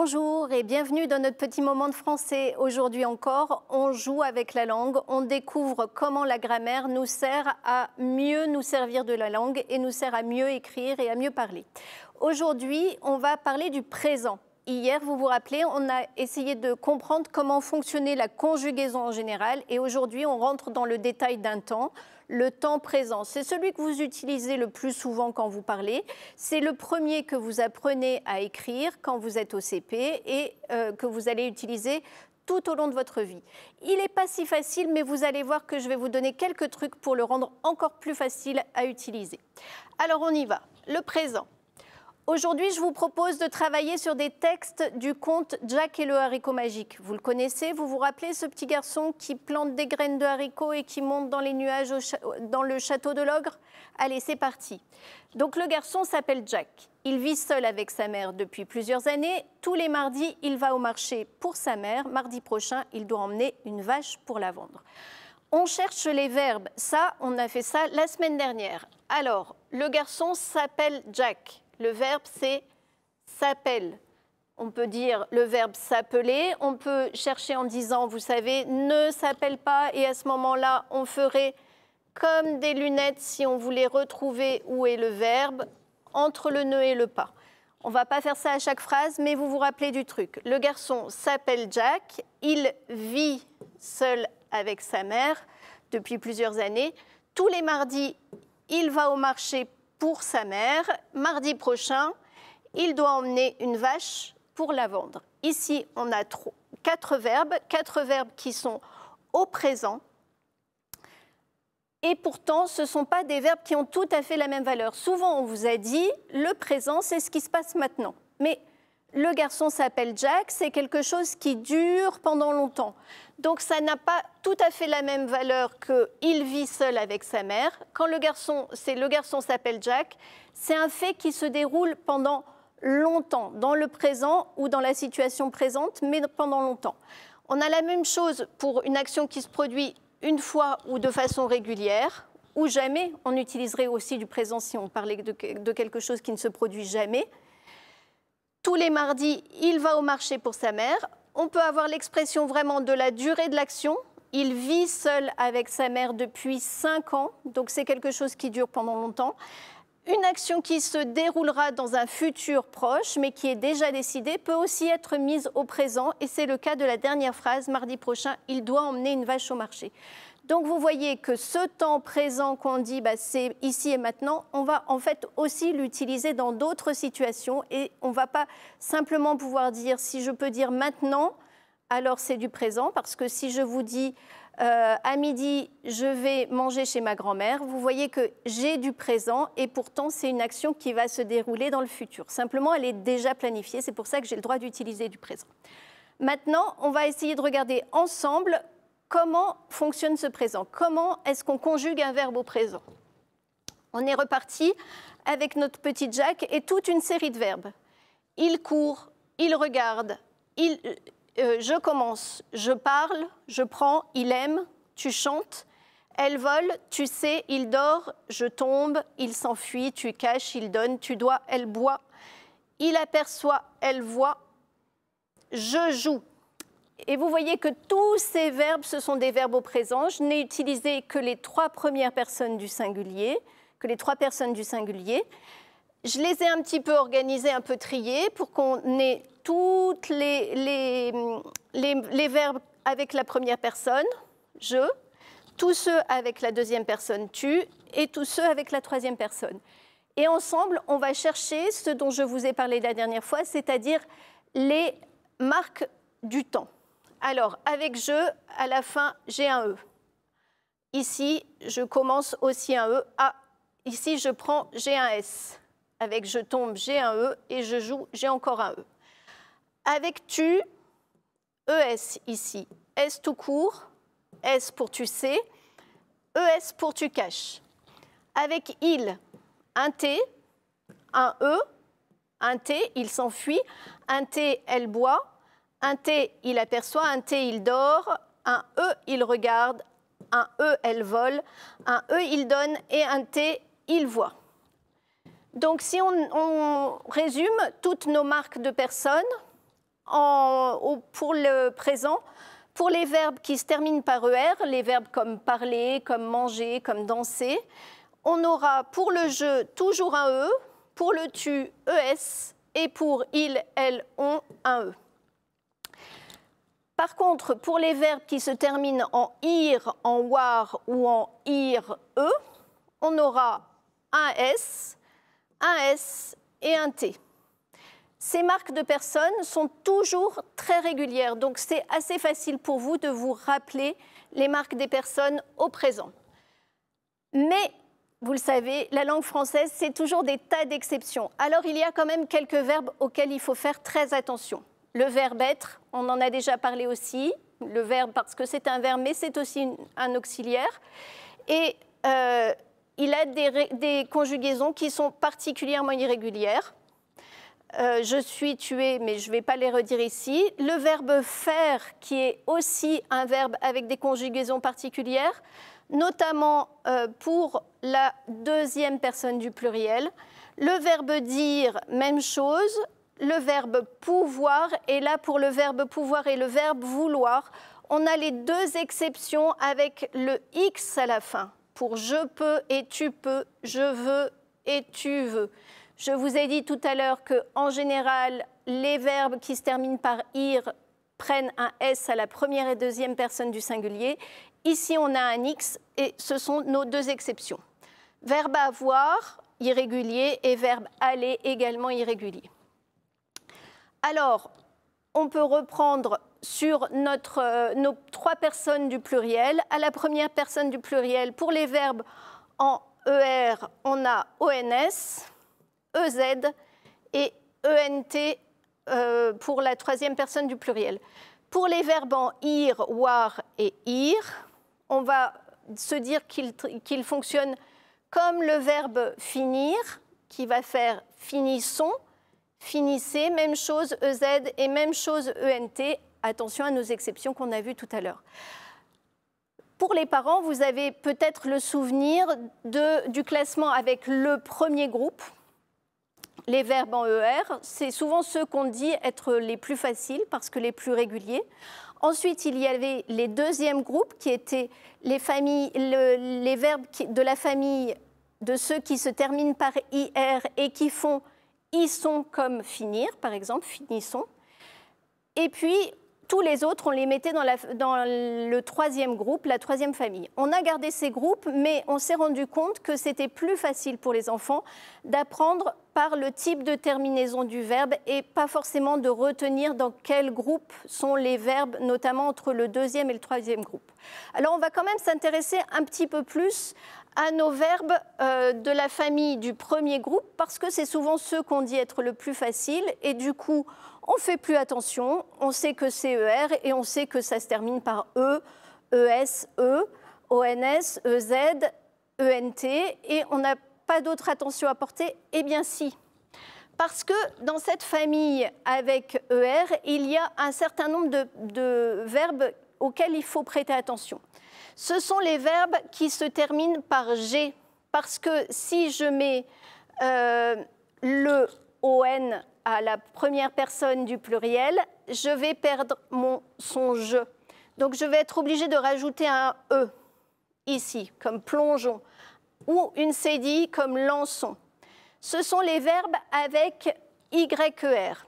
Bonjour et bienvenue dans notre petit moment de français. Aujourd'hui encore, on joue avec la langue, on découvre comment la grammaire nous sert à mieux nous servir de la langue et nous sert à mieux écrire et à mieux parler. Aujourd'hui, on va parler du présent. Hier, vous vous rappelez, on a essayé de comprendre comment fonctionnait la conjugaison en général et aujourd'hui, on rentre dans le détail d'un temps. Le temps présent, c'est celui que vous utilisez le plus souvent quand vous parlez. C'est le premier que vous apprenez à écrire quand vous êtes au CP et que vous allez utiliser tout au long de votre vie. Il n'est pas si facile, mais vous allez voir que je vais vous donner quelques trucs pour le rendre encore plus facile à utiliser. Alors, on y va. Le présent. Aujourd'hui, je vous propose de travailler sur des textes du conte Jack et le haricot magique. Vous le connaissez, vous vous rappelez ce petit garçon qui plante des graines de haricots et qui monte dans les nuages dans le château de l'ogre? Allez, c'est parti. Donc le garçon s'appelle Jack. Il vit seul avec sa mère depuis plusieurs années. Tous les mardis, il va au marché pour sa mère. Mardi prochain, il doit emmener une vache pour la vendre. On cherche les verbes. Ça, on a fait ça la semaine dernière. Alors, le garçon s'appelle Jack. Le verbe, c'est s'appelle. On peut dire le verbe s'appeler. On peut chercher en disant, vous savez, ne s'appelle pas. Et à ce moment-là, on ferait comme des lunettes si on voulait retrouver où est le verbe entre le ne et le pas. On ne va pas faire ça à chaque phrase, mais vous vous rappelez du truc. Le garçon s'appelle Jack. Il vit seul avec sa mère depuis plusieurs années. Tous les mardis, il va au marché pour sa mère. Mardi prochain, il doit emmener une vache pour la vendre. Ici, on a quatre verbes qui sont au présent. Et pourtant, ce ne sont pas des verbes qui ont tout à fait la même valeur. Souvent, on vous a dit, le présent, c'est ce qui se passe maintenant. Mais le garçon s'appelle Jack, c'est quelque chose qui dure pendant longtemps. Donc, ça n'a pas tout à fait la même valeur que « il vit seul avec sa mère ». Quand le garçon s'appelle Jack, c'est un fait qui se déroule pendant longtemps, dans le présent ou dans la situation présente, mais pendant longtemps. On a la même chose pour une action qui se produit une fois ou de façon régulière, ou jamais. On utiliserait aussi du présent si on parlait de quelque chose qui ne se produit jamais. Tous les mardis, il va au marché pour sa mère. On peut avoir l'expression vraiment de la durée de l'action. Il vit seul avec sa mère depuis 5 ans, donc c'est quelque chose qui dure pendant longtemps. Une action qui se déroulera dans un futur proche, mais qui est déjà décidée, peut aussi être mise au présent, et c'est le cas de la dernière phrase, mardi prochain, il doit emmener une vache au marché. Donc vous voyez que ce temps présent qu'on dit, c'est ici et maintenant, on va en fait aussi l'utiliser dans d'autres situations et on ne va pas simplement pouvoir dire, si je peux dire maintenant, alors c'est du présent, parce que si je vous dis à midi, je vais manger chez ma grand-mère, vous voyez que j'ai du présent et pourtant c'est une action qui va se dérouler dans le futur. Simplement, elle est déjà planifiée, c'est pour ça que j'ai le droit d'utiliser du présent. Maintenant, on va essayer de regarder ensemble comment fonctionne ce présent? Comment est-ce qu'on conjugue un verbe au présent? On est reparti avec notre petit Jack et toute une série de verbes. Il court, il regarde, je commence, je parle, je prends, il aime, tu chantes, elle vole, tu sais, il dort, je tombe, il s'enfuit, tu caches, il donne, tu dois, elle boit, il aperçoit, elle voit, je joue. Et vous voyez que tous ces verbes, ce sont des verbes au présent. Je n'ai utilisé que les 3 premières personnes du singulier, Je les ai un petit peu organisés, un peu triés, pour qu'on ait tous les verbes avec la première personne, je, tous ceux avec la deuxième personne, tu, et tous ceux avec la troisième personne. Et ensemble, on va chercher ce dont je vous ai parlé la dernière fois, c'est-à-dire les marques du temps. Alors, avec je, à la fin, j'ai un E. Ici, je commence aussi un E. Ah, ici, je prends, j'ai un S. Avec je tombe, j'ai un E. Et je joue, j'ai encore un E. Avec tu, ES ici. S tout court, S pour tu sais, ES pour tu caches. Avec il, un T, un E, un T, il s'enfuit, un T, elle boit. Un T, il aperçoit, un T, il dort, un E, il regarde, un E, elle vole, un E, il donne et un T, il voit. Donc, si on résume toutes nos marques de personnes, pour le présent. Pour les verbes qui se terminent par ER, les verbes comme parler, comme manger, comme danser, on aura pour le je toujours un E, pour le tu ES et pour il, elle, on un E. Par contre, pour les verbes qui se terminent en ir, en war ou en ir, E, on aura un S et un T. Ces marques de personnes sont toujours très régulières, donc c'est assez facile pour vous de vous rappeler les marques des personnes au présent. Mais, vous le savez, la langue française, c'est toujours des tas d'exceptions. Alors, il y a quand même quelques verbes auxquels il faut faire très attention. Le verbe être, on en a déjà parlé aussi, le verbe parce que c'est un verbe, mais c'est aussi un auxiliaire. Et il a des conjugaisons qui sont particulièrement irrégulières. Je suis, tu es, mais je ne vais pas les redire ici. Le verbe faire, qui est aussi un verbe avec des conjugaisons particulières, notamment pour la deuxième personne du pluriel. Le verbe dire, même chose. Le verbe pouvoir, et là pour le verbe pouvoir et le verbe vouloir, on a les deux exceptions avec le X à la fin. Pour je peux et tu peux, je veux et tu veux. Je vous ai dit tout à l'heure qu'en général, les verbes qui se terminent par ir prennent un S à la première et deuxième personne du singulier. Ici, on a un X et ce sont nos deux exceptions. Verbe avoir, irrégulier, et verbe aller, également irrégulier. Alors, on peut reprendre sur nos trois personnes du pluriel. À la première personne du pluriel, pour les verbes en ER, on a ONS, EZ et ENT pour la troisième personne du pluriel. Pour les verbes en ir, war et ir, on va se dire qu'ils fonctionnent comme le verbe finir, qui va faire finissons, finissez, même chose EZ et même chose ENT. Attention à nos exceptions qu'on a vues tout à l'heure. Pour les parents, vous avez peut-être le souvenir du classement avec le premier groupe. Les verbes en ER, c'est souvent ceux qu'on dit être les plus faciles parce que les plus réguliers. Ensuite, il y avait les deuxièmes groupes qui étaient les verbes de la famille de ceux qui se terminent par IR et qui font ils sont comme finir, par exemple, finissons. Et puis, tous les autres, on les mettait dans le troisième groupe, la troisième famille. On a gardé ces groupes, mais on s'est rendu compte que c'était plus facile pour les enfants d'apprendre par le type de terminaison du verbe et pas forcément de retenir dans quel groupe sont les verbes, notamment entre le deuxième et le troisième groupe. Alors, on va quand même s'intéresser un petit peu plus à nos verbes de la famille du premier groupe, parce que c'est souvent ceux qu'on dit être le plus facile, et du coup, on ne fait plus attention, on sait que c'est ER, et on sait que ça se termine par E, ES, E, ONS, EZ, ENT, et on n'a pas d'autre attention à porter. Eh bien si, parce que dans cette famille avec ER, il y a un certain nombre de verbes auxquels il faut prêter attention. Ce sont les verbes qui se terminent par G, parce que si je mets le ON à la première personne du pluriel, je vais perdre son je. Donc je vais être obligée de rajouter un E ici, comme plongeons, ou une cédille comme lançons. Ce sont les verbes avec YER,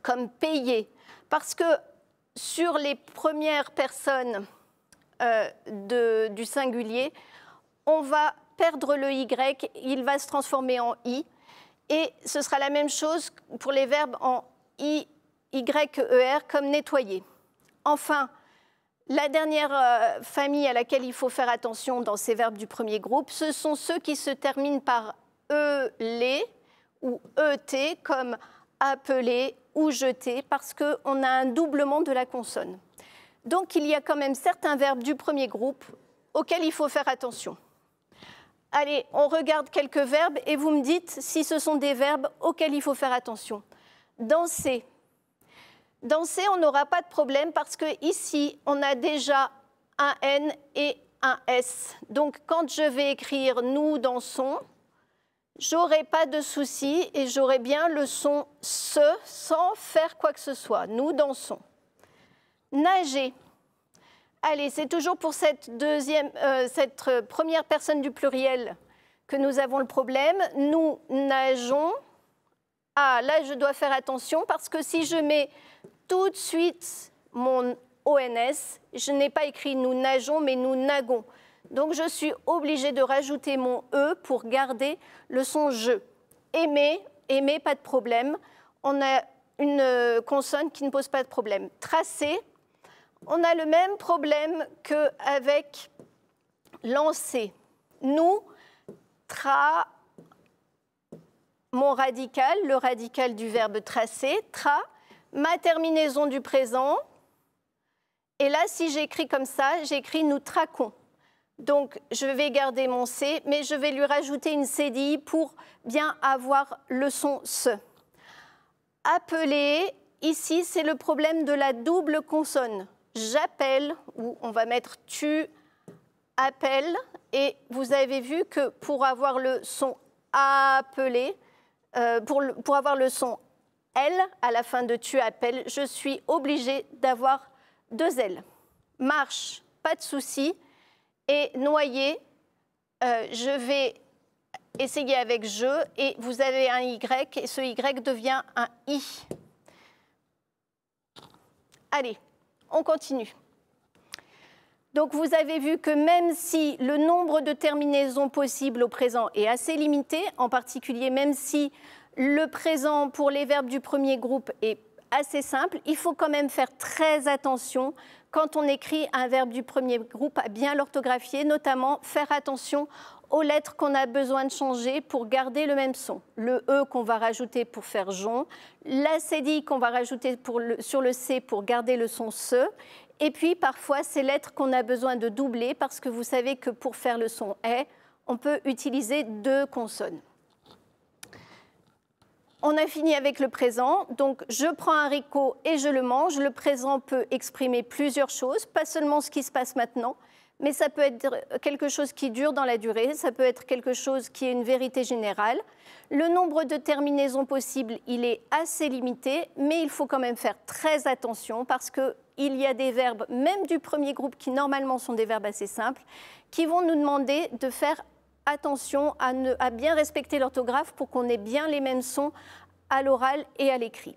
comme payer, parce que sur les premières personnes du singulier, on va perdre le Y, il va se transformer en I, et ce sera la même chose pour les verbes en YER, comme nettoyer. Enfin, la dernière famille à laquelle il faut faire attention dans ces verbes du premier groupe, ce sont ceux qui se terminent par les ou ET, comme appeler ou jeter, parce qu'on a un doublement de la consonne. Donc, il y a quand même certains verbes du premier groupe auxquels il faut faire attention. Allez, on regarde quelques verbes et vous me dites si ce sont des verbes auxquels il faut faire attention. Danser. Danser, on n'aura pas de problème parce qu'ici, on a déjà un N et un S. Donc, quand je vais écrire « nous dansons », j'aurai pas de souci et j'aurai bien le son se sans faire quoi que ce soit. Nous dansons. Nager. Allez, c'est toujours pour cette première personne du pluriel que nous avons le problème. Nous nageons. Ah, là, je dois faire attention parce que si je mets tout de suite mon ONS, je n'ai pas écrit nous nageons, mais nous nagons. Donc, je suis obligée de rajouter mon E pour garder le son je. Aimer, aimer, pas de problème. On a une consonne qui ne pose pas de problème. Tracer, on a le même problème qu'avec lancer. Nous, tra, mon radical, le radical du verbe tracer, tra, ma terminaison du présent. Et là, si j'écris comme ça, j'écris nous traquons. Donc, je vais garder mon C, mais je vais lui rajouter une CDI pour bien avoir le son se. Appeler, ici, c'est le problème de la double consonne. J'appelle, ou on va mettre tu appelles, et vous avez vu que pour avoir le son appeler, pour avoir le son L à la fin de tu appelles, je suis obligée d'avoir deux L. Marche, pas de souci. Et noyer, je vais essayer avec je, et vous avez un Y, et ce Y devient un I. Allez, on continue. Donc vous avez vu que même si le nombre de terminaisons possibles au présent est assez limité, en particulier même si le présent pour les verbes du premier groupe est assez simple, il faut quand même faire très attention quand on écrit un verbe du premier groupe à bien l'orthographier, notamment faire attention aux lettres qu'on a besoin de changer pour garder le même son. Le E qu'on va rajouter pour faire jon, la CDI qu'on va rajouter sur le C pour garder le son se, et puis parfois ces lettres qu'on a besoin de doubler parce que vous savez que pour faire le son est, on peut utiliser deux consonnes. On a fini avec le présent, donc je prends un haricot et je le mange. Le présent peut exprimer plusieurs choses, pas seulement ce qui se passe maintenant, mais ça peut être quelque chose qui dure dans la durée, ça peut être quelque chose qui est une vérité générale. Le nombre de terminaisons possibles, il est assez limité, mais il faut quand même faire très attention parce qu'il y a des verbes, même du premier groupe, qui normalement sont des verbes assez simples, qui vont nous demander de faire attention à bien respecter l'orthographe pour qu'on ait bien les mêmes sons à l'oral et à l'écrit.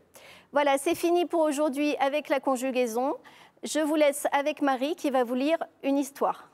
Voilà, c'est fini pour aujourd'hui avec la conjugaison. Je vous laisse avec Marie qui va vous lire une histoire.